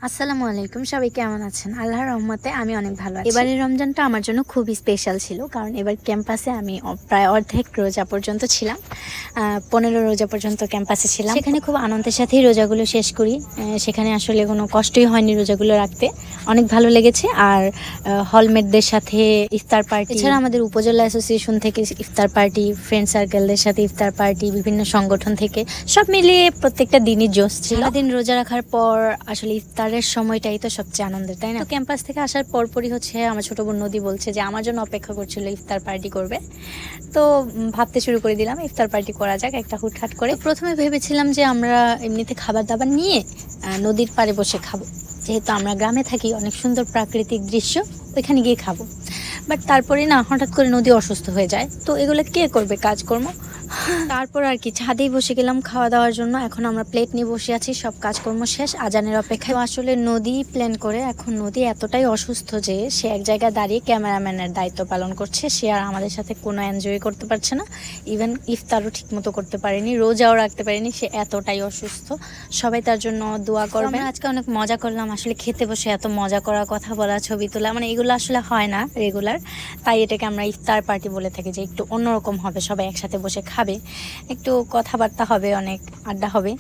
আসসালামু আলাইকুম, সবাই কেমন আছেন? আল্লাহর রহমতে আমি অনেক ভালো আছি। এবারের রমজানটা আমার জন্য খুবই স্পেশাল ছিল, কারণ এবার ক্যাম্পাসে আমি প্রায় অর্ধেক রোজা পর্যন্ত ছিলাম। 15 রোজা পর্যন্ত ক্যাম্পাসে ছিলাম। সেখানে খুব আনন্দের সাথেই রোজাগুলো শেষ করি। সেখানে আসলে কোনো কষ্টই হয়নি রোজাগুলো রাখতে, অনেক ভালো লেগেছে। আর হলমেটদের সাথে ইফতার পার্টি, এছাড়া আমাদের উপজেলা অ্যাসোসিয়েশন থেকে ইফতার পার্টি, ফ্রেন্ড সার্কেলদের সাথে ইফতার পার্টি, বিভিন্ন সংগঠন থেকে সব মিলিয়ে প্রত্যেকটা দিনই জোশ ছিল। দিন রোজা রাখার পর আসলে ইফতারের সময়টাই তো সবচেয়ে আনন্দের, তাই না? তো ক্যাম্পাস থেকে আসার পরপরই হচ্ছে আমার ছোট বোন নদী বলছে যে আমার জন্য অপেক্ষা করছিল, ইফতার পার্টি করবে। তো ভাবতে শুরু করে দিলাম ইফতার পার্টি করা যাক একটা হুটহাট করে। প্রথমে ভেবেছিলাম যে আমরা এমনিতে খাবার দাবার নিয়ে নদীর পাড়ে বসে খাবো, যেহেতু আমরা গ্রামে থাকি, অনেক সুন্দর প্রাকৃতিক দৃশ্য, ওইখানে গিয়ে খাবো। বাট তারপরে না, হঠাৎ করে নদী অসুস্থ হয়ে যায়, তো এগুলো কে করবে কাজকর্ম? তারপর আর কি ছাদেই বসে গেলাম খাওয়া দাওয়ার জন্য। এখন আমরা প্লেট নিয়ে বসে আছি, সব কাজকর্ম শেষ, আজানের অপেক্ষায়। তো আসলে নদী প্ল্যান করে, এখন নদী এতটাই অসুস্থ যে সে এক জায়গায় দাঁড়িয়ে ক্যামেরাম্যানের দায়িত্ব পালন করছে। সে আর আমাদের সাথে কোনো এনজয় করতে পারছে না, ইভেন ইফতারও ঠিক মতো করতে পারেনি, রোজাও রাখতে পারেনি, সে এতটাই অসুস্থ। সবাই তার জন্য দোয়া করবেন। আজকে অনেক মজা করলাম, আসলে খেতে বসে এত মজা করা, কথা বলা, ছবি তোলা, মানে এগুলো আসলে হয় না রেগুলার। তাই এটাকে আমরা ইফতার পার্টি বলে থাকি, যে একটু অন্যরকম হবে, সবাই একসাথে বসে খাবে, একটু কথাবার্তা হবে, অনেক আড্ডা হবে।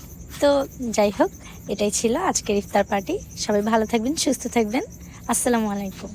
তো যাই হোক, এটাই ছিল আজকের ইফতার পার্টি। সবাই ভালো থাকবেন, সুস্থ থাকবেন। আসসালামু আলাইকুম।